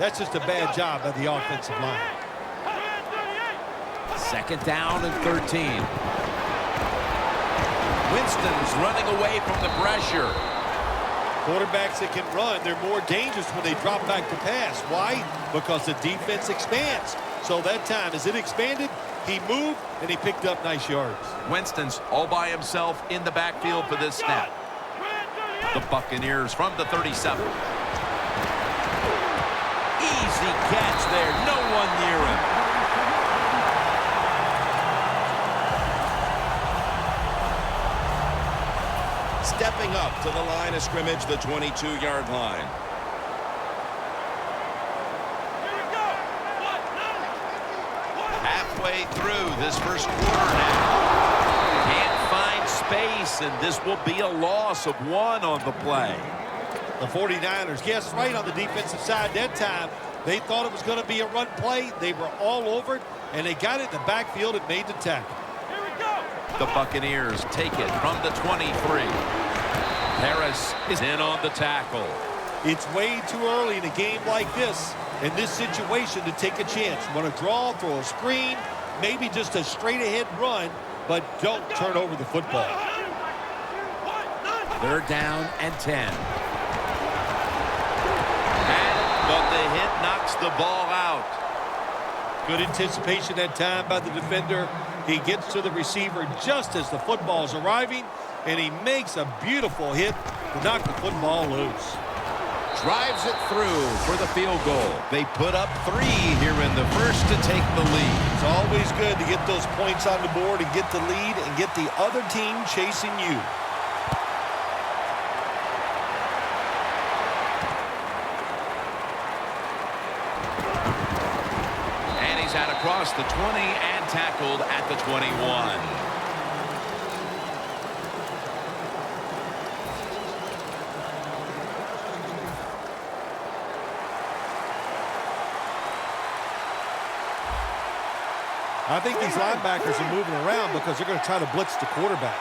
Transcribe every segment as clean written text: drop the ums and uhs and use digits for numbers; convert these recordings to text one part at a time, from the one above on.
That's just a bad job by the offensive line. 2nd down and 13. Winston's running away from the pressure. Quarterbacks that can run, they're more dangerous when they drop back to pass. Why? Because the defense expands. So that time, as it expanded, he moved and he picked up nice yards. Winston's all by himself in the backfield for this snap. The Buccaneers from the 37. Easy catch there. No one near him. Stepping up to the line of scrimmage, the 22-yard line. Halfway through this first quarter now. Can't find space, and this will be a loss of 1 on the play. The 49ers, yes, right on the defensive side that time. They thought it was going to be a run play. They were all over it, and they got it in the backfield and made the tackle. The Buccaneers take it from the 23. Harris is in on the tackle. It's way too early in a game like this, in this situation, to take a chance. You want to draw, throw a screen, maybe just a straight-ahead run, but don't turn over the football. 3rd down and 10. But the hit knocks the ball out. Good anticipation that time by the defender. He gets to the receiver just as the football's arriving, and he makes a beautiful hit to knock the football loose. Drives it through for the field goal. They put up 3 here in the first to take the lead. It's always good to get those points on the board and get the lead and get the other team chasing you. And he's out across the 20 and tackled at the 21. I think these linebackers are moving around because they're going to try to blitz the quarterback.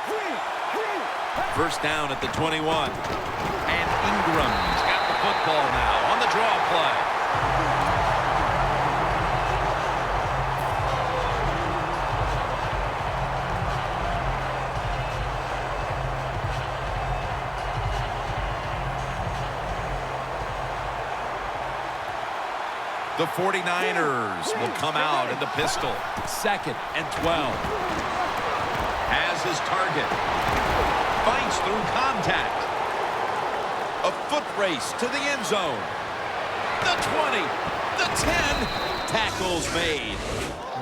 1st down at the 21. And Ingram's got the football now on the draw play. The 49ers will come out in the pistol. 2nd and 12. Has his target. Fights through contact. A foot race to the end zone. The 20. The 10. Tackles made.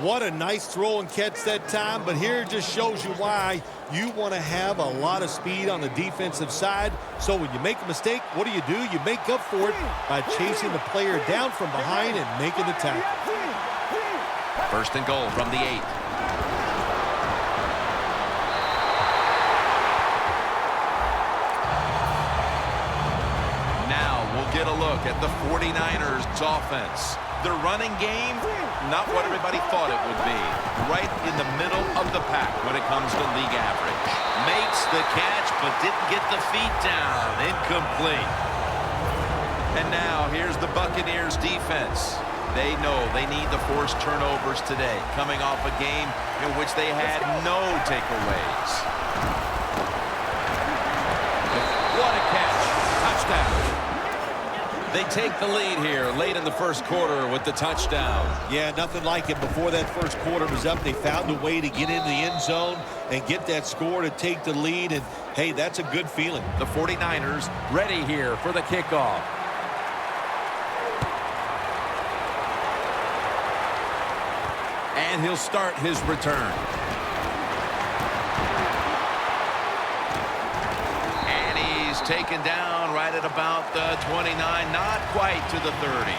What a nice throw and catch that time, but here it just shows you why you want to have a lot of speed on the defensive side. So when you make a mistake, what do? You make up for it by chasing the player down from behind and making the tackle. 1st and goal from the 8. Now we'll get a look at the 49ers offense. Their running game, not what everybody thought it would be. Right in the middle of the pack when it comes to league average. Makes the catch, but didn't get the feet down. Incomplete. And now here's the Buccaneers defense. They know they need to force turnovers today, coming off a game in which they had no takeaways. What a catch. Touchdown. They take the lead here late in the first quarter with the touchdown. Yeah, nothing like it. Before that first quarter was up, they found a way to get into the end zone and get that score to take the lead. And, hey, that's a good feeling. The 49ers ready here for the kickoff. And he'll start his return. And he's taken down right at about the 29, not quite to the 30.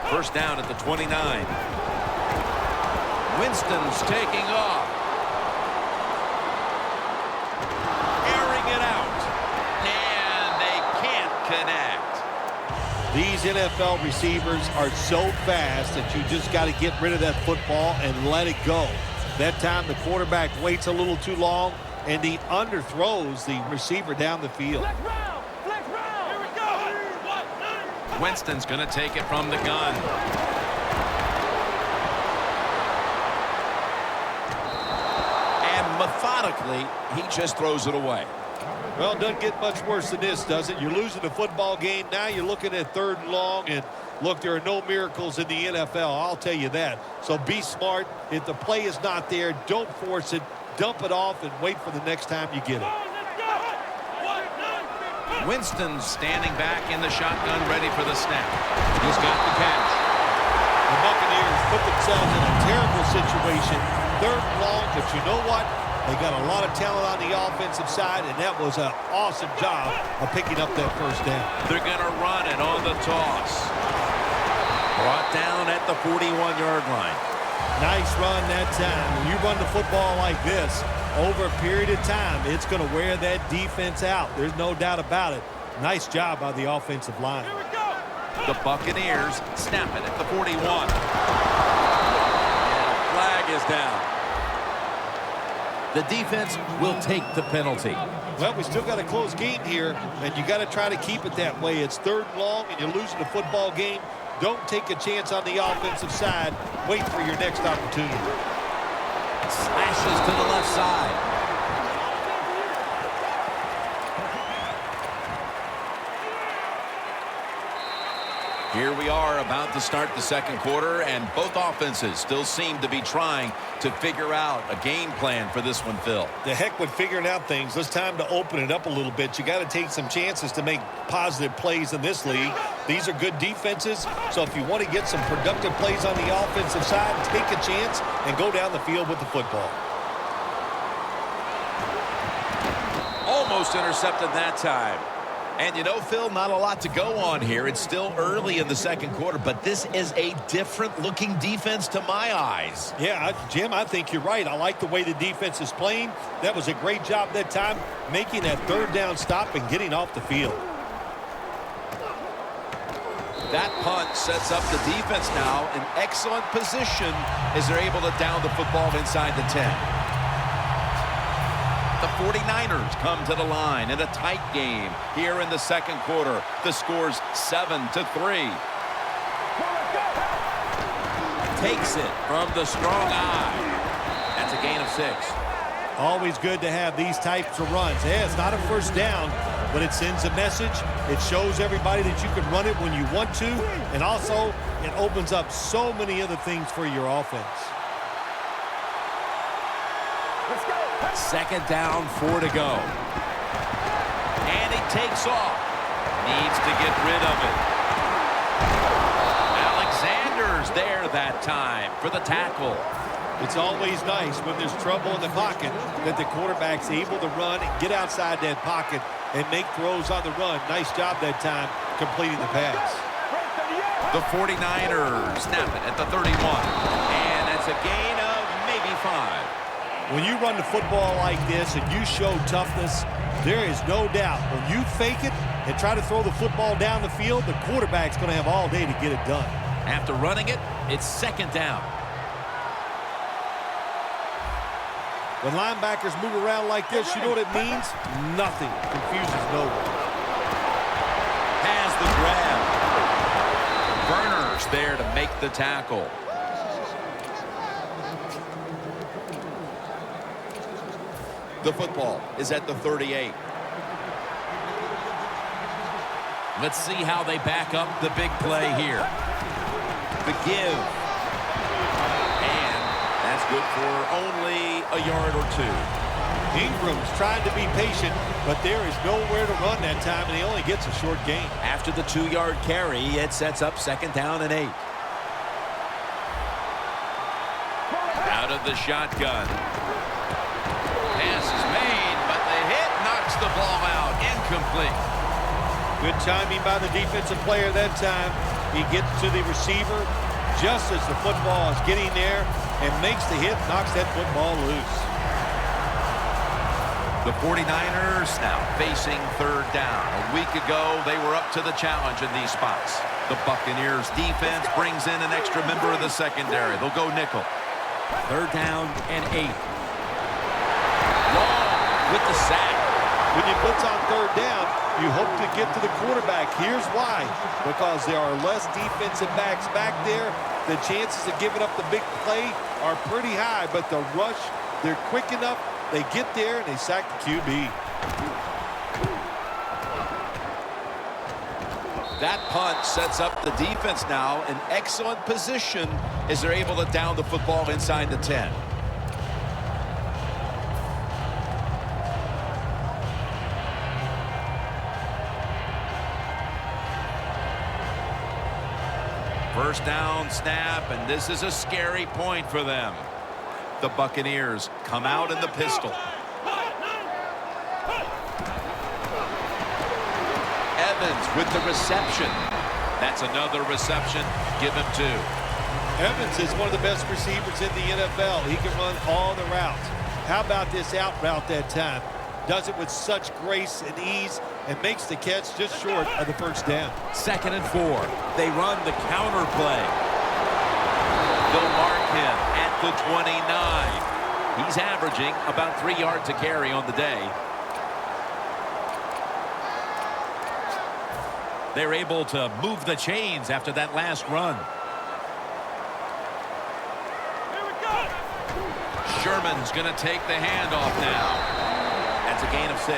First down at the 29. Winston's taking off. Airing it out. And they can't connect. These NFL receivers are so fast that you just got to get rid of that football and let it go. That time the quarterback waits a little too long and he underthrows the receiver down the field. Flex round. Here we go. Winston's going to take it from the gun. And methodically, he just throws it away. Well, it doesn't get much worse than this, does it? You're losing the football game. Now you're looking at 3rd and long. And, look, there are no miracles in the NFL. I'll tell you that. So be smart. If the play is not there, don't force it. Dump it off and wait for the next time you get it. Winston standing back in the shotgun, ready for the snap. He's got the catch. The Buccaneers put themselves in a terrible situation. 3rd and long, but you know what? They got a lot of talent on the offensive side, and that was an awesome job of picking up that 1st down. They're going to run it on the toss. Brought down at the 41-yard line. Nice run that time. When you run the football like this, over a period of time, it's going to wear that defense out. There's no doubt about it. Nice job by the offensive line. Here we go. The Buccaneers snap it at the 41. And flag is down. The defense will take the penalty. Well, we still got a close game here, and you got to try to keep it that way. It's 3rd and long, and you're losing the football game. Don't take a chance on the offensive side. Wait for your next opportunity. Slashes to the left side. Here we are about to start the 2nd quarter, and both offenses still seem to be trying to figure out a game plan for this one, Phil. The heck with figuring out things. It's time to open it up a little bit. You got to take some chances to make positive plays in this league. These are good defenses, so if you want to get some productive plays on the offensive side, take a chance and go down the field with the football. Almost intercepted that time. And you know, Phil, not a lot to go on here. It's still early in the 2nd quarter, but this is a different-looking defense to my eyes. Yeah, Jim, I think you're right. I like the way the defense is playing. That was a great job that time, making that 3rd down stop and getting off the field. That punt sets up the defense now in excellent position as they're able to down the football inside the 10. The 49ers come to the line in a tight game here in the 2nd quarter. The score's 7-3. Takes it from the strong eye. That's a gain of 6. Always good to have these types of runs. Yeah, it's not a 1st down, but it sends a message. It shows everybody that you can run it when you want to, and also it opens up so many other things for your offense. 2nd down, 4 to go. And he takes off. Needs to get rid of it. Alexander's there that time for the tackle. It's always nice when there's trouble in the pocket that the quarterback's able to run and get outside that pocket and make throws on the run. Nice job that time completing the pass. The 49ers snap it at the 31. And that's a gain of maybe 5. When you run the football like this and you show toughness, there is no doubt when you fake it and try to throw the football down the field, the quarterback's going to have all day to get it done. After running it, it's 2nd down. When linebackers move around like this, you know what it means? Nothing. Confuses no one. Has the grab. Verner's there to make the tackle. The football is at the 38. Let's see how they back up the big play here. The give. And that's good for only a yard or 2. Ingram's trying to be patient, but there is nowhere to run that time, and he only gets a short gain. After the 2-yard carry, it sets up 2nd down and 8. Out of the shotgun. Pass is made, but the hit knocks the ball out. Incomplete. Good timing by the defensive player that time. He gets to the receiver just as the football is getting there and makes the hit, knocks that football loose. The 49ers now facing 3rd down. A week ago, they were up to the challenge in these spots. The Buccaneers defense brings in an extra member of the secondary. They'll go nickel. 3rd down and 8. Long with the sack. When you blitz on 3rd down, you hope to get to the quarterback. Here's why. Because there are less defensive backs back there. The chances of giving up the big play are pretty high, but the rush, they're quick enough. They get there, and they sack the QB. That punt sets up the defense now in excellent position as they're able to down the football inside the 10. First down snap, and this is a scary point for them. The Buccaneers come out in the pistol. Evans with the reception. That's another reception. Give him 2. Evans is one of the best receivers in the NFL. He can run all the routes. How about this out route that time? Does it with such grace and ease and makes the catch just short of the first down. 2nd and 4. They run the counter play. They'll mark him at the 29. He's averaging about 3 yards a carry on the day. They're able to move the chains after that last run. Here we go. Sherman's going to take the handoff now. That's a gain of 6.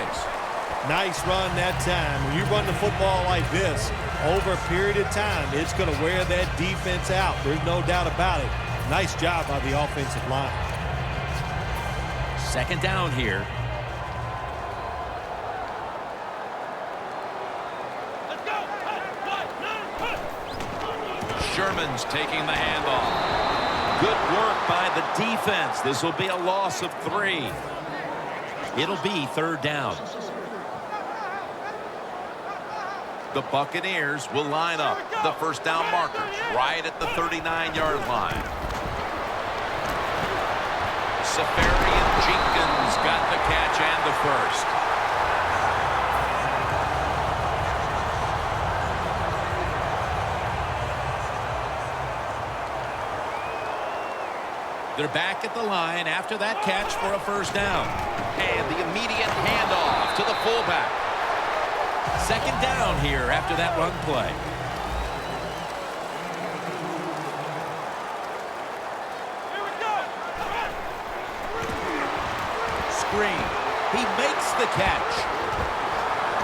Nice run that time. When you run the football like this, over a period of time, it's going to wear that defense out. There's no doubt about it. Nice job by the offensive line. 2nd down here. Let's go. Sherman's taking the handoff. Good work by the defense. This will be a loss of 3. It'll be 3rd down. The Buccaneers will line up the first down markers right at the 39-yard line. Safarian Jenkins got the catch and the first. They're back at the line after that catch for a first down. And the immediate handoff to the fullback. 2nd down here after that run play. Here we go. Screen. He makes the catch.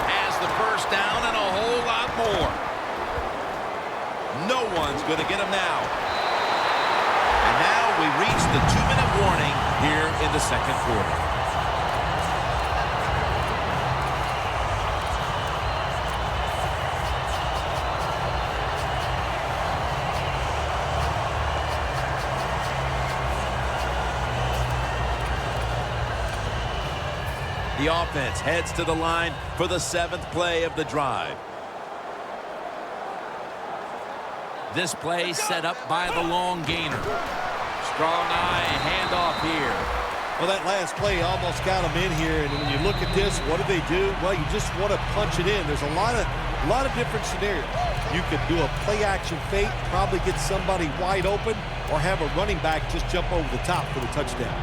Has the first down and a whole lot more. No one's going to get him now. And now we reach the 2-minute warning here in the 2nd quarter. The offense heads to the line for the 7th play of the drive. This play set up by the long gainer. Strong eye handoff here. Well, that last play almost got them in here, and when you look at this, what do they do? Well, you just want to punch it in. There's a lot of different scenarios. You could do a play-action fake, probably get somebody wide open, or have a running back just jump over the top for the touchdown.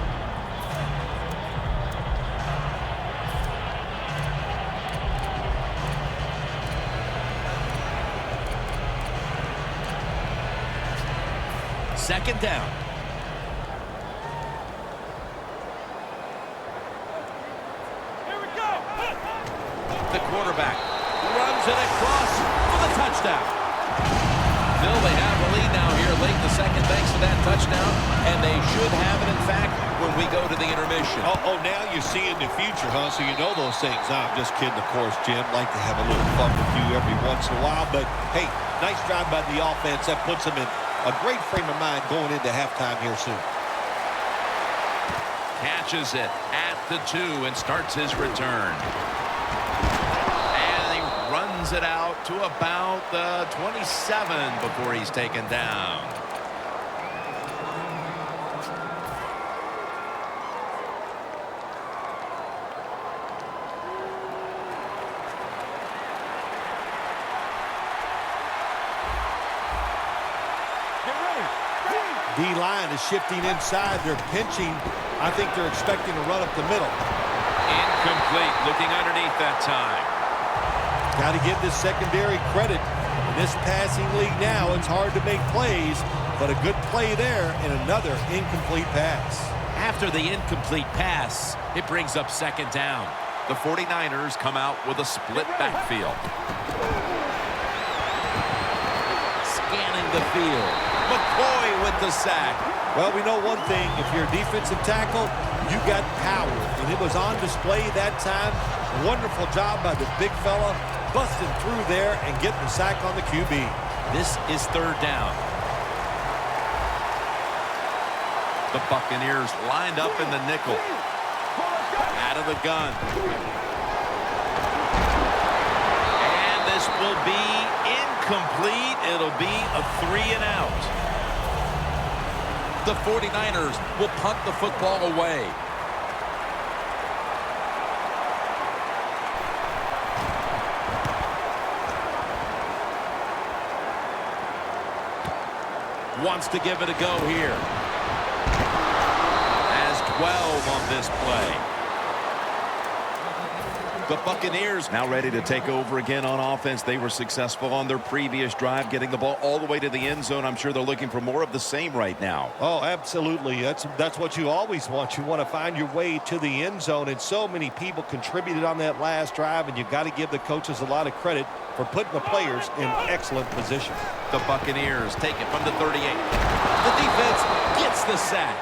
Second down. Here we go. The quarterback runs it across for the touchdown. Phil, they have a lead now here late in the second thanks to that touchdown, and they should have it, in fact, when we go to the intermission. Oh, now you see in the future, huh? So you know those things. I'm just kidding, of course, Jim. Like to have a little fun with you every once in a while. But, hey, nice drive by the offense. That puts them in a great frame of mind going into halftime here soon. Catches it at the 2 and starts his return. And he runs it out to about the 27 before he's taken down. D-line is shifting inside. They're pinching. I think they're expecting to run up the middle. Incomplete. Looking underneath that time. Got to give this secondary credit. In this passing league now, it's hard to make plays, but a good play there and another incomplete pass. After the incomplete pass, it brings up second down. The 49ers come out with a split backfield. Scanning the field. McCoy with the sack. Well, we know one thing. If you're a defensive tackle, you got power, and it was on display that time. Wonderful job by the big fella, busting through there and getting the sack on the QB. This is third down. The Buccaneers lined up in the nickel. Out of the gun. And this will be incomplete. It'll be a 3-and-out. The 49ers will punt the football away. Wants to give it a go here. Has 12 on this play. The Buccaneers now ready to take over again on offense. They were successful on their previous drive, getting the ball all the way to the end zone. I'm sure they're looking for more of the same right now. Oh, absolutely. That's what you always want. You want to find your way to the end zone, and so many people contributed on that last drive, and you've got to give the coaches a lot of credit for putting the players in excellent position. The Buccaneers take it from the 38. The defense gets the sack.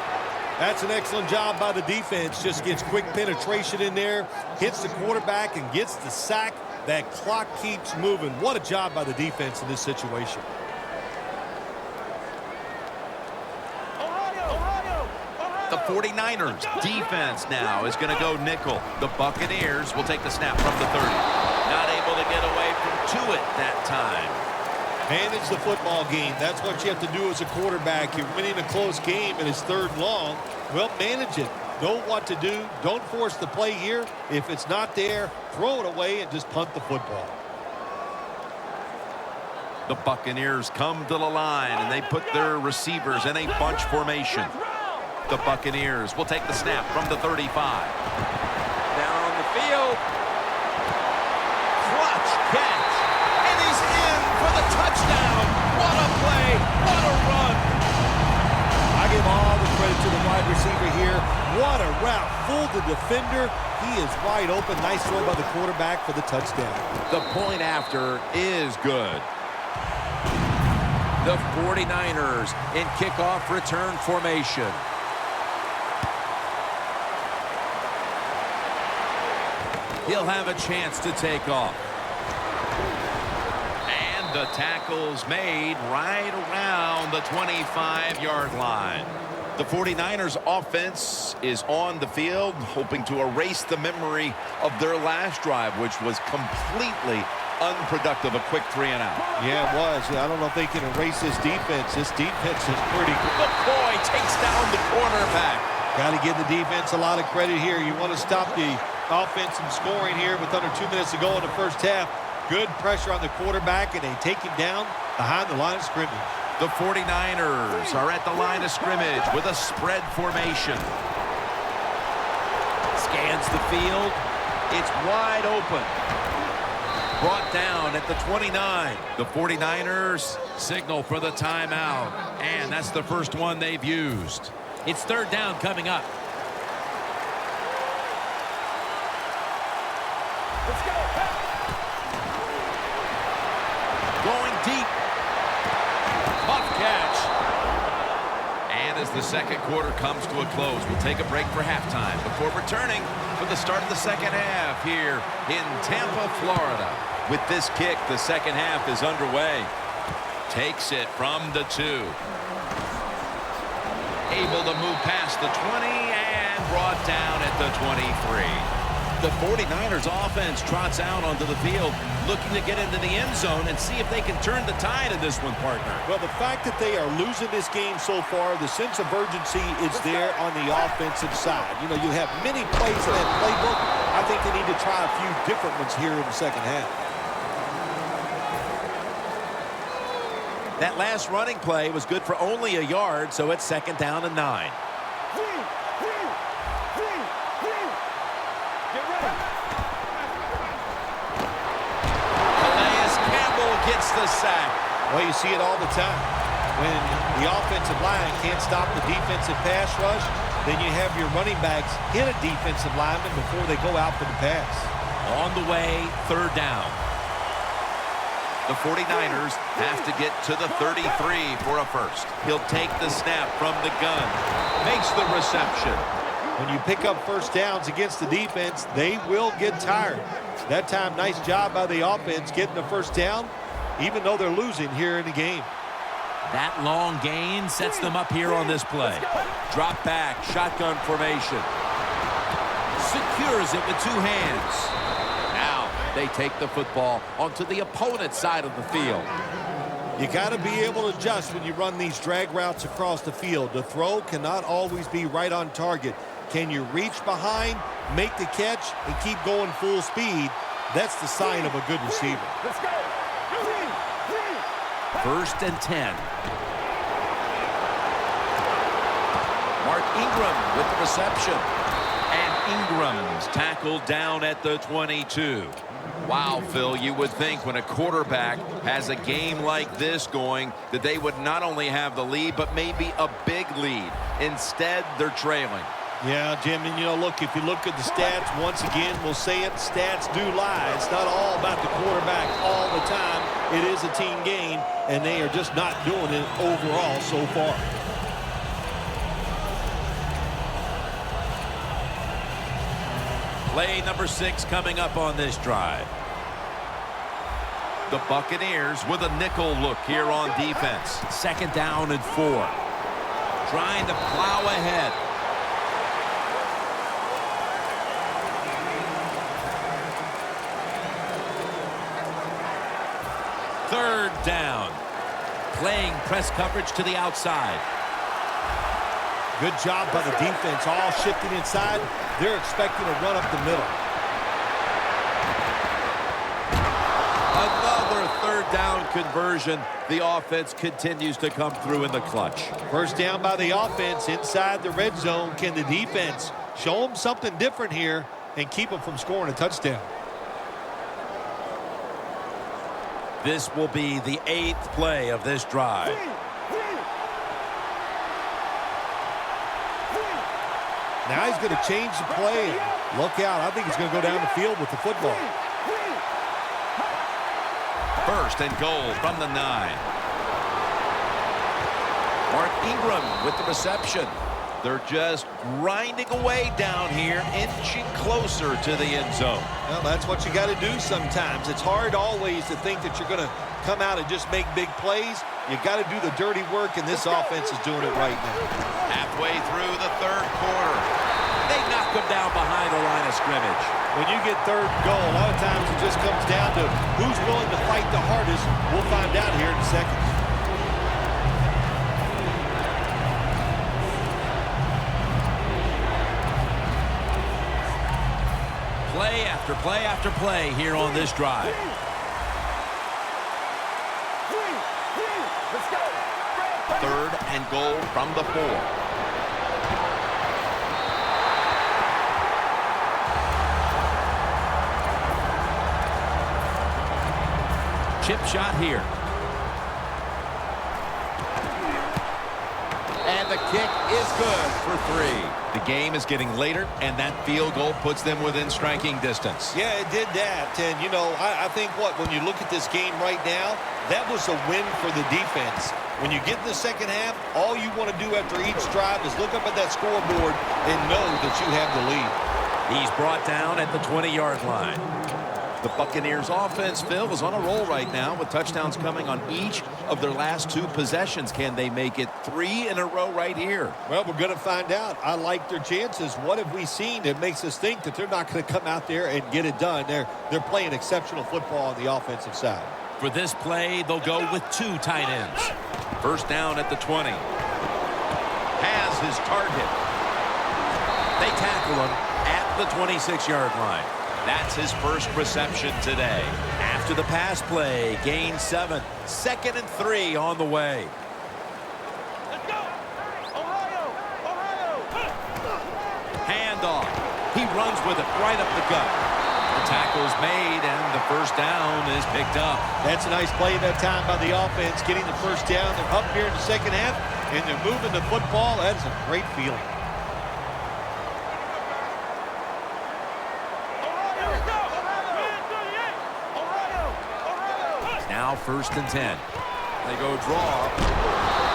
That's an excellent job by the defense. Just gets quick penetration in there, hits the quarterback, and gets the sack. That clock keeps moving. What a job by the defense in this situation. The 49ers defense now is going to go nickel. The Buccaneers will take the snap from the 30. Not able to get away from Tuitt that time. Manage the football game. That's what you have to do as a quarterback. You're winning a close game and it's third and long. Well, manage it. Know what to do. Don't force the play here. If it's not there, throw it away and just punt the football. The Buccaneers come to the line, and they put their receivers in a bunch formation. The Buccaneers will take the snap from the 35. Down on the field. Clutch catch. And he's in for the touchdown. What a play. What a run. I give all the credit to the wide receiver here. What a route. Fooled the defender. He is wide open. Nice throw by the quarterback for the touchdown. The point after is good. The 49ers in kickoff return formation. He'll have a chance to take off. And the tackle's made right around the 25-yard line. The 49ers offense is on the field, hoping to erase the memory of their last drive, which was completely unproductive. A quick 3-and-out. Yeah, it was. I don't know if they can erase this defense. This defense is pretty good. McCoy takes down the cornerback. Got to give the defense a lot of credit here. You want to stop the offense from scoring here with under 2 minutes to go in the first half. Good pressure on the quarterback, and they take him down behind the line of scrimmage. The 49ers are at the line of scrimmage with a spread formation. Scans the field. It's wide open. Brought down at the 29. The 49ers signal for the timeout, and that's the first one they've used. It's third down coming up. Let's go. Going deep. Tough catch. And as the second quarter comes to a close, we'll take a break for halftime before returning for the start of the second half here in Tampa, Florida. With this kick, the second half is underway. Takes it from the 2. Able to move past the 20 and brought down at the 23. The 49ers offense trots out onto the field, looking to get into the end zone and see if they can turn the tide in this one, partner. Well, the fact that they are losing this game so far, the sense of urgency is there on the offensive side. You know, you have many plays in that playbook. I think they need to try a few different ones here in the second half. That last running play was good for only a yard, so it's 2nd down and 9. Gets the sack. Well, you see it all the time. When the offensive line can't stop the defensive pass rush, then you have your running backs hit a defensive lineman before they go out for the pass. On the way, 3rd down. The 49ers have to get to the 33 for a first. He'll take the snap from the gun. Makes the reception. When you pick up first downs against the defense, they will get tired. That time, nice job by the offense getting the first down, even though they're losing here in the game. That long gain sets them up here on this play. Drop back, shotgun formation. Secures it with 2 hands. Now they take the football onto the opponent's side of the field. You got to be able to adjust when you run these drag routes across the field. The throw cannot always be right on target. Can you reach behind, make the catch, and keep going full speed? That's the sign of a good receiver. Let's go. 1st and 10. Mark Ingram with the reception. And Ingram's tackled down at the 22. Wow, Phil, you would think when a quarterback has a game like this going that they would not only have the lead, but maybe a big lead. Instead, they're trailing. Yeah, Jim, and look, if you look at the stats, once again, we'll say it, stats do lie. It's not all about the quarterback all the time. It is a team game, and they are just not doing it overall so far. Play number 6 coming up on this drive. The Buccaneers with a nickel look here on defense. 2nd down and 4. Trying to plow ahead. Third down. Playing press coverage to the outside. Good job by the defense, all shifting inside. They're expecting a run up the middle. Another 3rd down conversion. The offense continues to come through in the clutch. First down by the offense inside the red zone. Can the defense show them something different here and keep them from scoring a touchdown? This will be the 8th play of this drive. Now he's going to change the play. Look out. I think he's going to go down the field with the football. 1st and goal from the 9. Mark Ingram with the reception. They're just grinding away down here, inching closer to the end zone. Well, that's what you got to do sometimes. It's hard always to think that you're going to come out and just make big plays. You got to do the dirty work, and this offense is doing it right now. Halfway through the 3rd quarter. They knock them down behind the line of scrimmage. When you get 3rd and goal, a lot of times it just comes down to who's willing to fight the hardest. We'll find out here in a second. Play after play after play here on this drive. Let's go. 3rd and goal from the 4. Chip shot here. And the kick is good for 3. The game is getting later, and that field goal puts them within striking distance. Yeah, it did that. And, I think when you look at this game right now, that was a win for the defense. When you get in the second half, all you want to do after each drive is look up at that scoreboard and know that you have the lead. He's brought down at the 20-yard line. The Buccaneers offense, Phil, is on a roll right now with touchdowns coming on each of their last 2 possessions. Can they make it 3 in a row right here? Well, we're going to find out. I like their chances. What have we seen that makes us think that they're not going to come out there and get it done? They're playing exceptional football on the offensive side. For this play, they'll go with 2 tight ends. 1st down at the 20. Has his target. They tackle him at the 26-yard line. That's his first reception today. After after the pass play. Gain 7. 2nd and 3 on the way. Let's go. Ohio. Ohio. Handoff. He runs with it right up the gut. The tackle's made, and the first down is picked up. That's a nice play that time by the offense, getting the first down. They're up here in the second half, and they're moving the football. That is a great feeling. Now 1st and 10. They go draw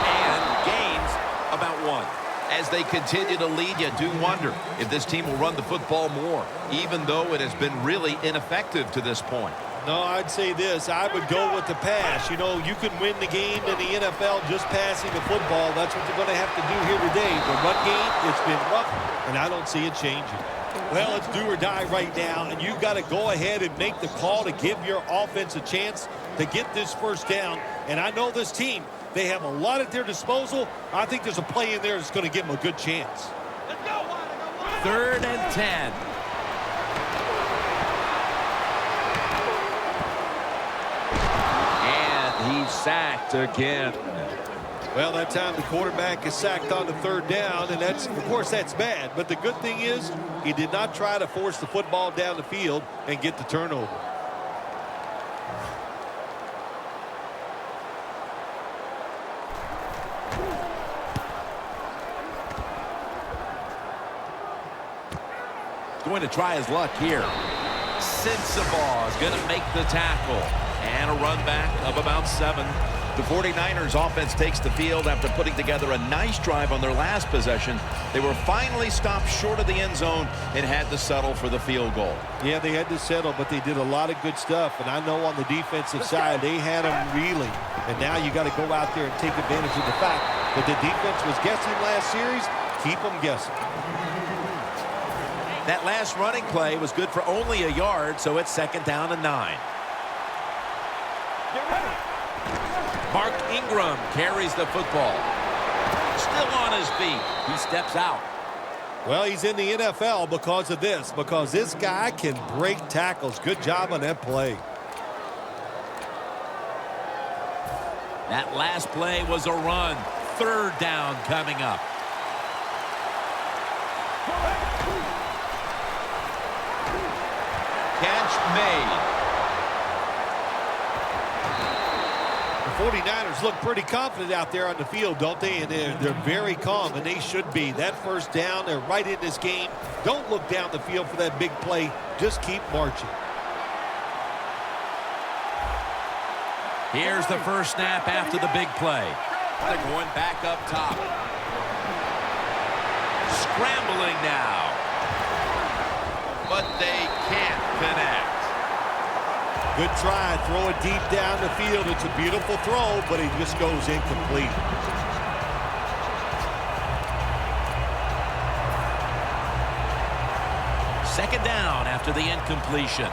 and gains about 1. As they continue to lead, you do wonder if this team will run the football more, even though it has been really ineffective to this point. No, I'd say this. I would go with the pass. You know, you can win the game in the NFL just passing the football. That's what they're going to have to do here today. The run game, it's been rough, and I don't see it changing. Well, it's do or die right now, and you've got to go ahead and make the call to give your offense a chance to get this first down. And I know this team, they have a lot at their disposal. I think there's a play in there that's going to give them a good chance. 3rd and 10. And he's sacked again. Well, that time the quarterback is sacked on the 3rd down, and that's, of course, that's bad. But the good thing is he did not try to force the football down the field and get the turnover. Going to try his luck here. Sensabaugh is going to make the tackle. And a run back of about 7. The 49ers offense takes the field after putting together a nice drive on their last possession. They were finally stopped short of the end zone and had to settle for the field goal. Yeah, they had to settle, but they did a lot of good stuff. And I know on the defensive side, they had them reeling. And now you got to go out there and take advantage of the fact that the defense was guessing last series. Keep them guessing. That last running play was good for only a yard, so it's 2nd down and 9. Mark Ingram carries the football. Still on his feet. He steps out. Well, he's in the NFL because of this, because this guy can break tackles. Good job on that play. That last play was a run. 3rd down coming up. Catch made. The 49ers look pretty confident out there on the field, don't they? And they're very calm, and they should be. That first down, they're right in this game. Don't look down the field for that big play. Just keep marching. Here's the first snap after the big play. They're going back up top. Scrambling now. But they can't connect. Good try. Throw it deep down the field. It's a beautiful throw, but it just goes incomplete. Second down after the incompletion.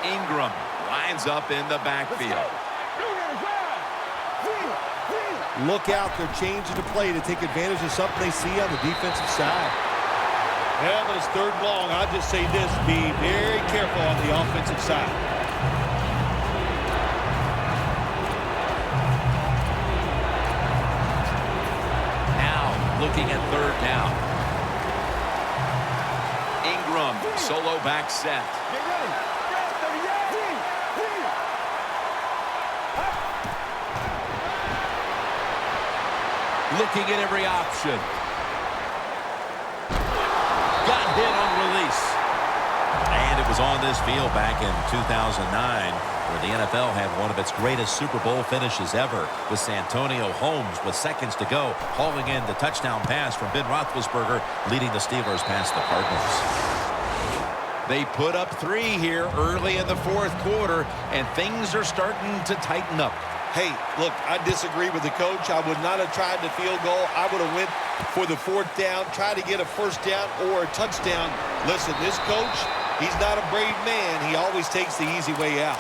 Ingram lines up in the backfield. Look out. They're changing the play to take advantage of something they see on the defensive side. Yeah, but it's 3rd and long. I'll just say this. Be very careful on the offensive side. Now looking at 3rd down. Ingram, solo back set. Looking at every option. Got hit on release. And it was on this field back in 2009 where the NFL had one of its greatest Super Bowl finishes ever with Santonio Holmes with seconds to go hauling in the touchdown pass from Ben Roethlisberger, leading the Steelers past the Cardinals. They put up 3 here early in the 4th quarter, and things are starting to tighten up. Hey, look, I disagree with the coach. I would not have tried the field goal. I would have went for the 4th down, tried to get a first down or a touchdown. Listen, this coach, he's not a brave man. He always takes the easy way out.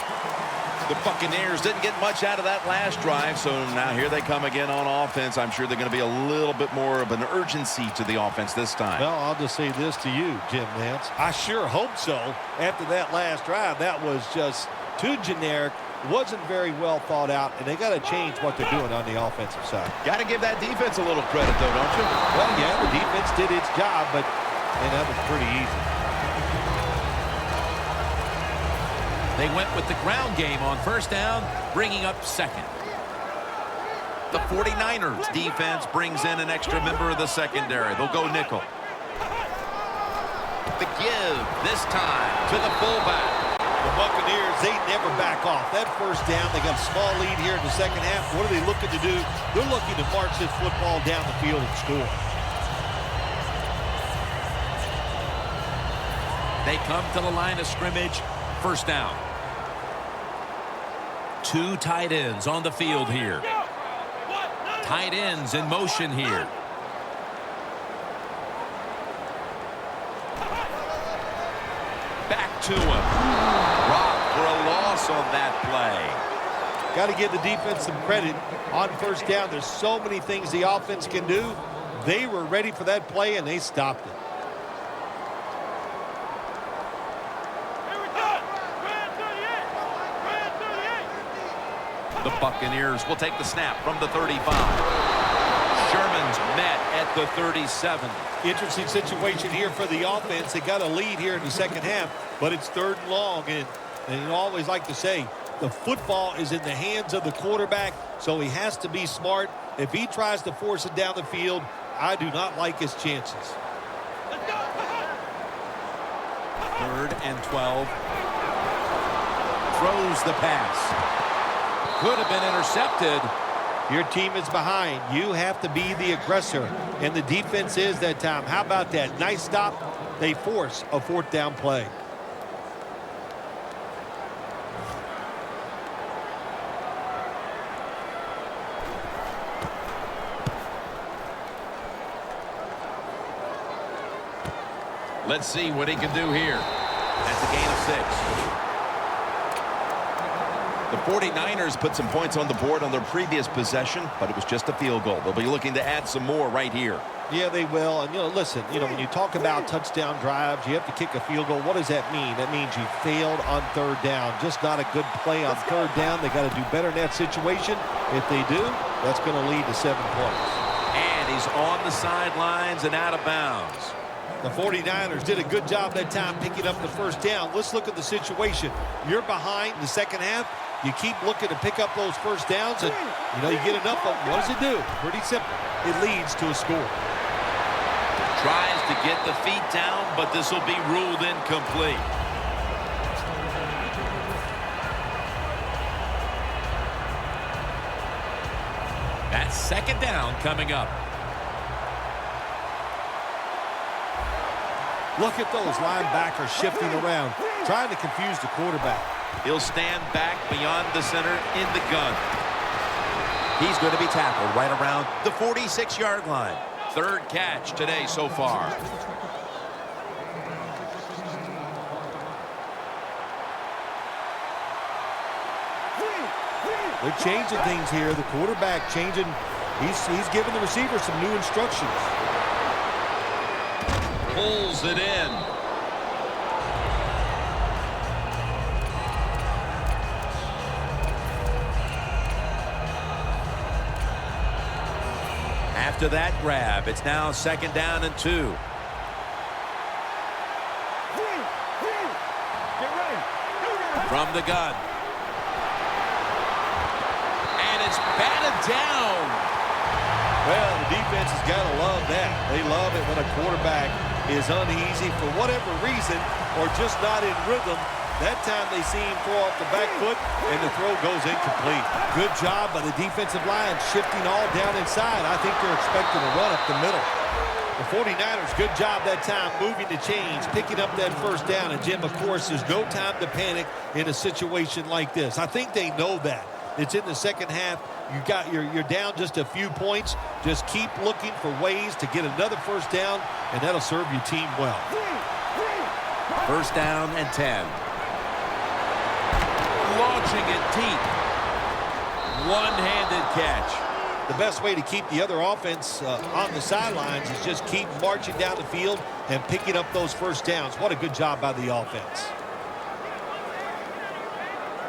The Buccaneers didn't get much out of that last drive, so now here they come again on offense. I'm sure they're going to be a little bit more of an urgency to the offense this time. Well, I'll just say this to you, Jim Nance. I sure hope so. After that last drive, that was just too generic, wasn't very well thought out, and they got to change what they're doing on the offensive side. Got to give that defense a little credit, though, don't you? Well, yeah, the defense did its job, but man, that was pretty easy. They went with the ground game on first down, bringing up second. The 49ers defense brings in an extra member of the secondary. They'll go nickel. The give this time to the fullback. The Buccaneers, they never back off. That first down, they got a small lead here in the second half. What are they looking to do? They're looking to march this football down the field and score. They come to the line of scrimmage, first down. Two tight ends on the field here. Tight ends in motion here. Back to him. Rock for a loss on that play. Got to give the defense some credit on first down. There's so many things the offense can do. They were ready for that play, and they stopped it. The Buccaneers will take the snap from the 35. Sherman's met at the 37. Interesting situation here for the offense. They got a lead here in the second half, but it's third and long. And you always like to say, the football is in the hands of the quarterback, so he has to be smart. If he tries to force it down the field, I do not like his chances. 3rd and 12. Throws the pass. Could have been intercepted. Your team is behind. You have to be the aggressor, and the defense is that time. How about that? Nice stop. They force a fourth down play. Let's see what he can do here. That's a gain of 6. The 49ers put some points on the board on their previous possession, but it was just a field goal. They'll be looking to add some more right here. Yeah, they will. And, listen, when you talk about touchdown drives, you have to kick a field goal. What does that mean? That means you failed on third down. Just not a good play on third down. They got to do better in that situation. If they do, that's going to lead to 7 points. And he's on the sidelines and out of bounds. The 49ers did a good job that time picking up the first down. Let's look at the situation. You're behind the second half. You keep looking to pick up those first downs, and, you get enough of them. What does it do? Pretty simple. It leads to a score. Tries to get the feet down, but this will be ruled incomplete. That's second down coming up. Look at those linebackers shifting around, trying to confuse the quarterback. He'll stand back beyond the center in the gun. He's going to be tackled right around the 46-yard line. Third catch today so far. They're changing things here. The quarterback changing. He's giving the receiver some new instructions. Pulls it in. After that grab, it's now second down and 2. From the gun. And it's batted down. Well, the defense has got to love that. They love it when a quarterback is uneasy for whatever reason or just not in rhythm. That time they see him throw off the back foot, and the throw goes incomplete. Good job by the defensive line shifting all down inside. I think they're expecting a run up the middle. The 49ers, good job that time moving the chains, picking up that first down. And, Jim, of course, there's no time to panic in a situation like this. I think they know that. It's in the second half. You're down just a few points. Just keep looking for ways to get another first down, and that'll serve your team well. First down and 10. launching it deep. One-handed catch. The best way to keep the other offense on the sidelines is just keep marching down the field and picking up those first downs. What a good job by the offense.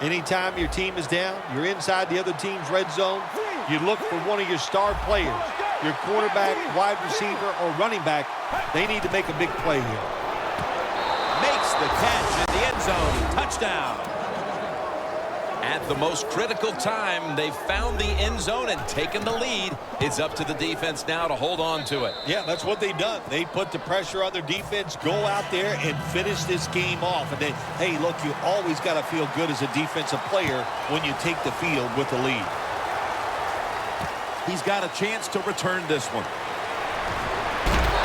Anytime your team is down, you're inside the other team's red zone, you look for one of your star players, your quarterback, wide receiver, or running back. They need to make a big play here. Makes the catch in the end zone. Touchdown. At the most critical time, they found the end zone and taken the lead. It's up to the defense now to hold on to it. Yeah, that's what they've done. They put the pressure on their defense, go out there and finish this game off. And then, hey, look, you always got to feel good as a defensive player when you take the field with the lead. He's got a chance to return this one.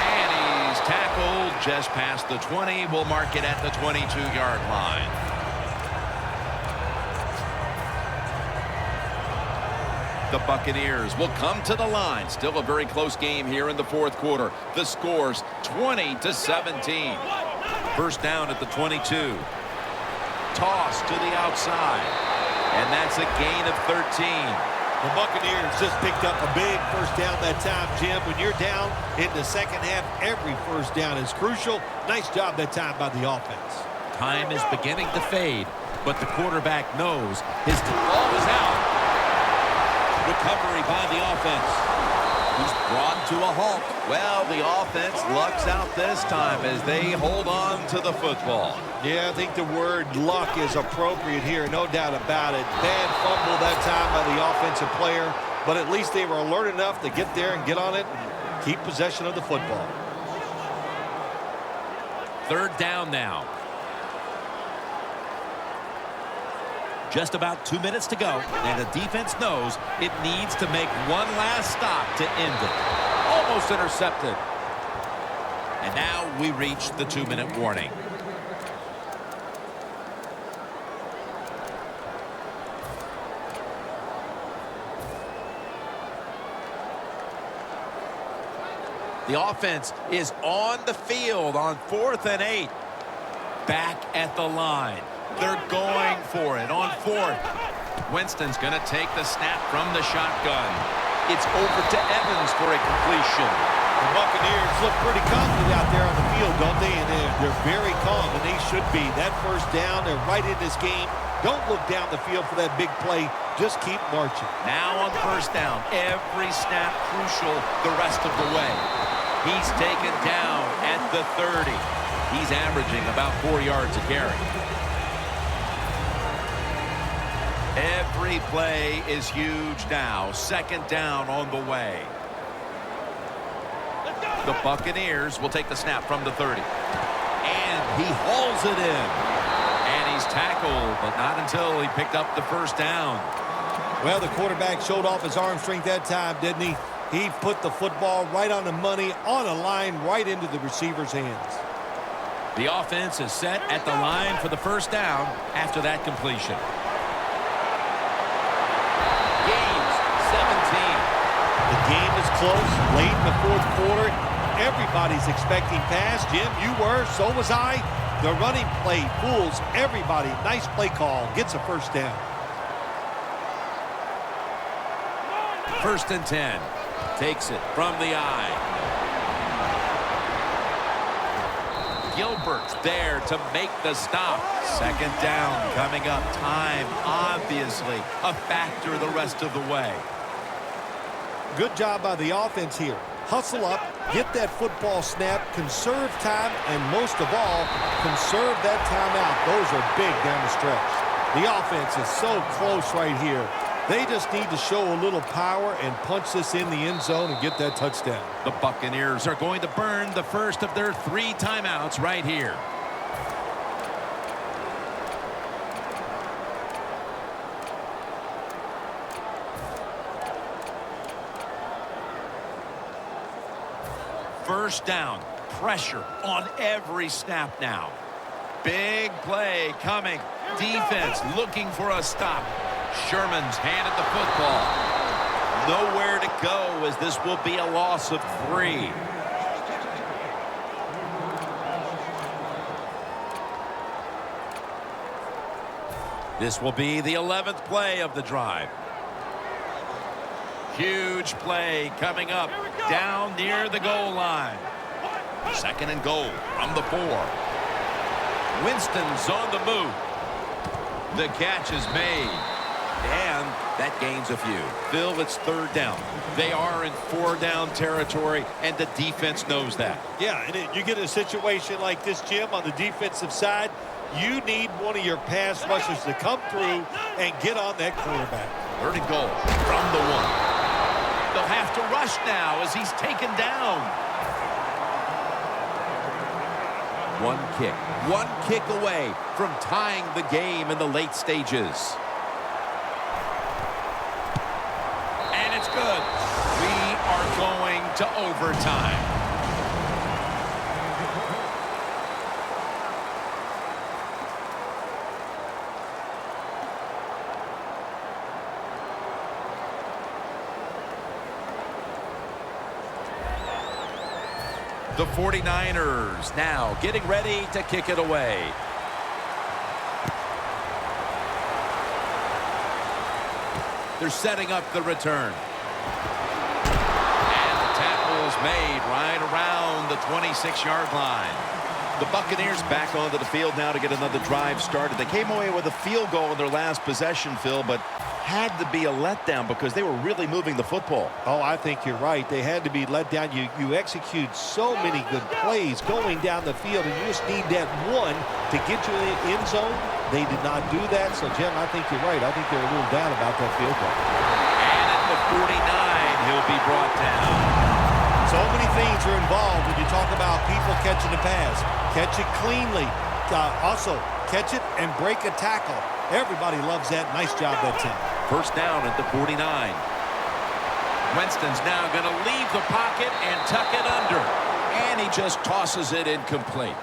And he's tackled just past the 20. We'll mark it at the 22-yard line. The Buccaneers will come to the line. Still a very close game here in the fourth quarter. The score's 20-17. First down at the 22. Toss to the outside. And that's a gain of 13. The Buccaneers just picked up a big first down that time, Jim. When you're down in the second half, every first down is crucial. Nice job that time by the offense. Time is beginning to fade, but the quarterback knows his ball is out. Recovery by the offense. He's brought to a halt. Well, the offense lucks out this time as they hold on to the football. Yeah, I think the word luck is appropriate here, no doubt about it. Bad fumble that time by the offensive player, but at least they were alert enough to get there and get on it and keep possession of the football. Third down now. Just about 2 minutes to go, and the defense knows it needs to make one last stop to end it. Almost intercepted. And now we reach the 2-minute warning. The offense is on the field on 4th and 8. Back at the line. They're going for it on 4th. Winston's going to take the snap from the shotgun. It's over to Evans for a completion. The Buccaneers look pretty confident out there on the field, don't they? And they're very calm, and they should be. That first down, they're right in this game. Don't look down the field for that big play. Just keep marching. Now on first down, every snap crucial the rest of the way. He's taken down at the 30. He's averaging about 4 yards a carry. Every play is huge now. Second down on the way. The Buccaneers will take the snap from the 30. And he hauls it in. And he's tackled, but not until he picked up the first down. Well, the quarterback showed off his arm strength that time, didn't he? He put the football right on the money, on a line, right into the receiver's hands. The offense is set at the line for the first down after that completion. Gains 17. The game is close, late in the fourth quarter. Everybody's expecting pass. Jim, you were, so was I. The running play fools everybody. Nice play call. Gets a first down. 1st and 10. Takes it from the eye. Gilbert's there to make the stop. Second down coming up. Time, obviously, a factor the rest of the way. Good job by the offense here. Hustle up, get that football snap, conserve time, and most of all, conserve that timeout. Those are big down the stretch. The offense is so close right here. They just need to show a little power and punch this in the end zone and get that touchdown. The Buccaneers are going to burn the first of their 3 timeouts right here. First down, pressure on every snap now. Big play coming. Defense looking for a stop. Sherman's handed the football. Nowhere to go as this will be a loss of 3. This will be the 11th play of the drive. Huge play coming up down near the goal line. 2nd and goal from the 4. Winston's on the move. The catch is made. And that gains a few. Phil, it's 3rd down. They are in 4-down territory, and the defense knows that. Yeah, and you get a situation like this, Jim, on the defensive side, you need one of your pass rushers to come through and get on that quarterback. 3rd and goal from the 1. They'll have to rush now as he's taken down. One kick away from tying the game in the late stages. And it's good. We are going to overtime. The 49ers now getting ready to kick it away. They're setting up the return. And the tackle's made right around the 26-yard line. The Buccaneers back onto the field now to get another drive started. They came away with a field goal in their last possession, Phil, but had to be a letdown because they were really moving the football. Oh, I think you're right. They had to be let down. You execute so many good plays going down the field, and you just need that one to get you in the end zone. They did not do that. So, Jim, I think you're right. I think they're a little down about that field goal. And at the 49, he'll be brought down. So many things are involved when you talk about people catching the pass. Catch it cleanly. Also, catch it and break a tackle. Everybody loves that. Nice job that time. 1st down at the 49. Winston's now going to leave the pocket and tuck it under. And he just tosses it incomplete.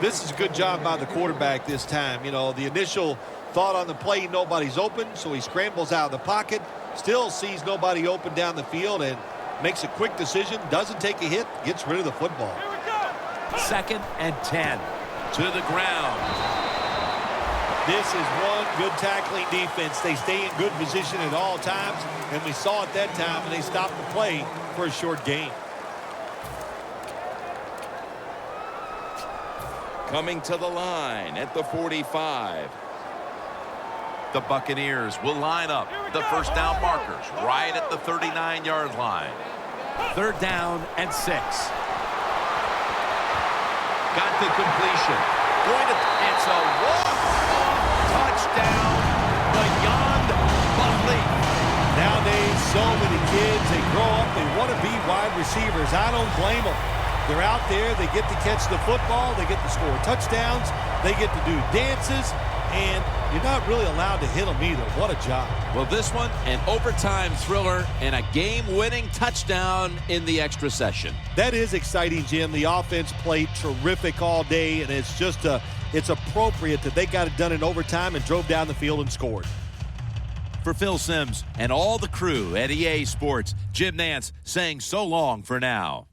This is a good job by the quarterback this time. You know, the initial thought on the play, nobody's open, so he scrambles out of the pocket, still sees nobody open down the field, and makes a quick decision, doesn't take a hit, gets rid of the football. 2nd and 10 to the ground. This is one good tackling defense. They stay in good position at all times, and we saw it that time, and they stopped the play for a short gain. Coming to the line at the 45. The Buccaneers will line up the 1st down markers right at the 39-yard line. 3rd down and 6. Got the completion. It's a walk-off touchdown beyond belief. Nowadays, so many kids, they grow up, they want to be wide receivers. I don't blame them. They're out there, they get to catch the football, they get to score touchdowns, they get to do dances, and you're not really allowed to hit them either. What a job. Well, this one, an overtime thriller and a game-winning touchdown in the extra session. That is exciting, Jim. The offense played terrific all day, and it's just it's appropriate that they got it done in overtime and drove down the field and scored. For Phil Simms and all the crew at EA Sports, Jim Nantz saying so long for now.